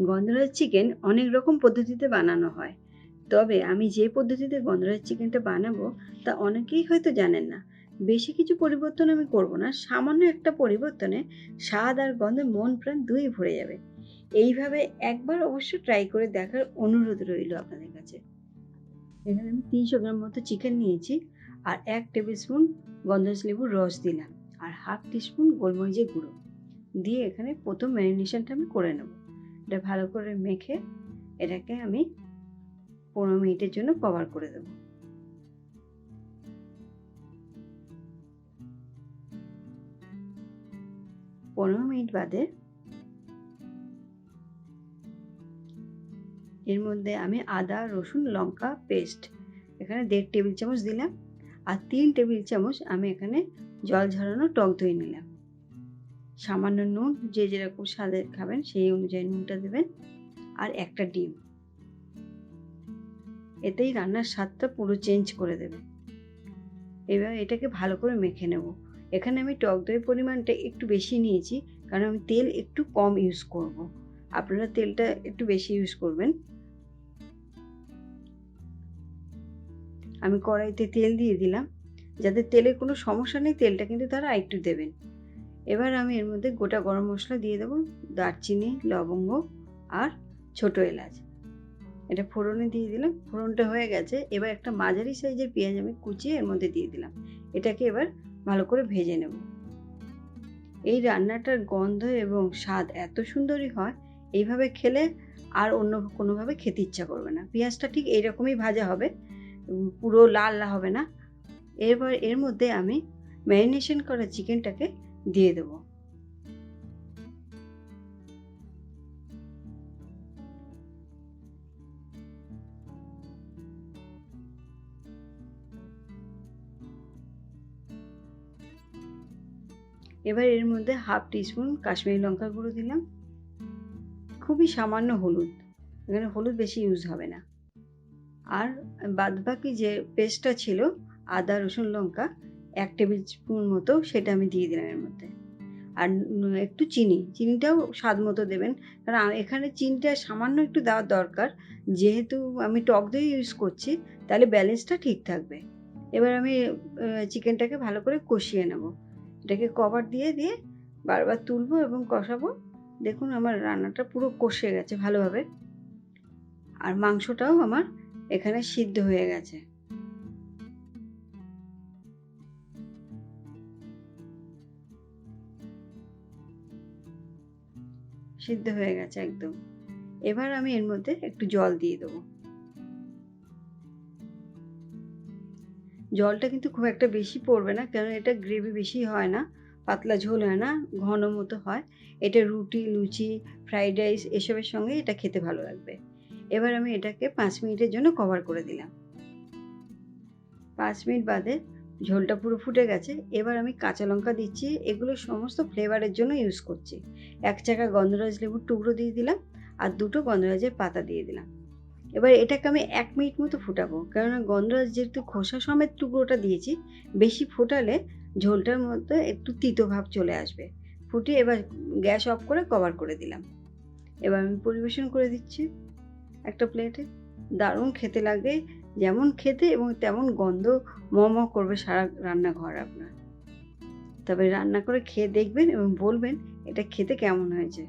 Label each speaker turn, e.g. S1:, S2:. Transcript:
S1: গন্ধরাজ chicken অনেক রকম পদ্ধতিতে বানানো হয়, তবে আমি যে পদ্ধতিতে গন্ধরাজ চিকেনটা বানাবো তা অনেকেই হয়তো জানেন না। বেশি কিছু পরিবর্তন আমি করব না, সামান্য একটা পরিবর্তনে স্বাদ আর গন্ধে মন প্রাণ দুই ভরে যাবে। এইভাবে একবার অবশ্য ট্রাই করে দেখার অনুরোধ রইল আপনাদের কাছে। এখানে আমি 300 গ্রাম মতো চিকেন নিয়েছি, আর 1 টেবিল স্পুন গন্ধরাজ লেবুর রস দিলাম, আর হাফ টিস্পুন গোলমরিচের গুঁড়ো দিয়ে এখানে প্রথম ম্যারিনেশনটা আমি করে নেব। এটা ভালো করে মেখে এটাকে আমি 15 মিনিটের জন্য কভার করে দেব। পনেরো মিনিট বাদে এর মধ্যে আমি আদা রসুন লঙ্কা পেস্ট এখানে 1.5 টেবিল চামচ দিলাম, আর 3 টেবিল চামচ আমি এখানে জল ঝরানো টক দই নিলাম। সামান্য নুন, যে যেরকম স্বাদের খাবেন সেই অনুযায়ী নুনটা দেবেন, আর একটা ডিম। এতেই রান্নার স্বাদটা পুরো চেঞ্জ করে দেবে। এবার এটাকে ভালো করে মেখে নেব। এখানে আমি টক দইয়ের পরিমাণটা একটু বেশি নিয়েছি, কারণ আমি তেল একটু কম ইউজ করব। আপনারা তেলটা একটু বেশি ইউজ করবেন। আমি কড়াইতে তেল দিয়ে দিলাম, যাতে তেলের কোনো সমস্যা নেই, তেলটা কিন্তু তারা একটু দেবেন। এবার আমি এর মধ্যে গোটা গরম মশলা দিয়ে দেবো, দারচিনি, লবঙ্গ আর ছোট এলাচ। এটা ফোড়নে দিয়ে দিলাম, ফোড়নটা হয়ে গেছে। এবার একটা মাঝারি সাইজের পেঁয়াজ আমি কুচিয়ে এর মধ্যে দিয়ে দিলাম। এটাকে এবার ভালো করে ভেজে নেব। এই রান্নাটার গন্ধ এবং স্বাদ এত সুন্দরই হয়, এইভাবে খেলে আর অন্য কোনোভাবে খেতে ইচ্ছা করবে না। পেঁয়াজটা ঠিক এইরকমই ভাজা হবে, পুরো লাল হবে না। এরপর এর মধ্যে আমি ম্যারিনেশন করা চিকেনটাকে দিয়ে দেবো। এবার এর মধ্যে হাফ টিস্পুন কাশ্মীরি লঙ্কার গুঁড়ো দিলাম, খুবই সামান্য হলুদ, এখানে হলুদ বেশি ইউজ হবে না। আর বাদবাকি যে পেস্টটা ছিল আদা রসুন লঙ্কা 1 টেবিল স্পুন মতো, সেটা আমি দিয়ে দিলাম এর মধ্যে। আর একটু চিনিটাও স্বাদ মতো দেবেন, কারণ এখানে চিনিটা সামান্য একটু দেওয়ার দরকার, যেহেতু আমি টক দই ইউজ করছি, তাহলে ব্যালেন্সটা ঠিক থাকবে। এবার আমি চিকেনটাকে ভালো করে কষিয়ে নেব। এটাকে কভার দিয়ে দিয়ে বারবার তুলবো এবং কষাবো। দেখুন আমার রান্নাটা পুরো কষে গেছে ভালোভাবে, আর মাংসটাও আমার এখানে সিদ্ধ হয়ে গেছে। সিদ্ধ হয়ে গেছে একদম। এবার আমি এর মধ্যে একটু জল দিয়ে দেবো। জলটা কিন্তু খুব একটা বেশি পড়বে না, কারণ এটা গ্রেভি বেশি হয় না, পাতলা ঝোল হয় না, ঘন মতো হয়। এটা রুটি, লুচি, ফ্রাইড রাইস এসবের সঙ্গে এটা খেতে ভালো লাগবে। এবার আমি এটাকে 5 মিনিটের জন্য কভার করে দিলাম। 5 মিনিট বাদে ঝোলটা পুরো ফুটে গেছে। এবার আমি কাঁচা লঙ্কা দিচ্ছি, এগুলো সমস্ত ফ্লেভারের জন্য ইউজ করছি। 1 চাকা গন্ধরাজ লেবুর টুকরো দিয়ে দিলাম, আর 2টো গন্ধরাজের পাতা দিয়ে দিলাম। এবার এটাকে আমি 1 মিনিট মতো ফুটাবো, কেননা গন্ধরাজ যেহেতু খোসা সমেত টুকরোটা দিয়েছি, বেশি ফোটালে ঝোলটার মধ্যে একটু তিতো ভাব চলে আসবে। ফুটিয়ে এবার গ্যাস অফ করে কভার করে দিলাম। এবার আমি পরিবেশন করে দিচ্ছি একটা প্লেটে। দারুণ খেতে লাগে, যেমন খেতে এবং তেমন গন্ধ ম করবে সারা রান্নাঘর আপনার। তবে রান্না করে খেয়ে দেখবেন এবং বলবেন এটা খেতে কেমন হয়েছে।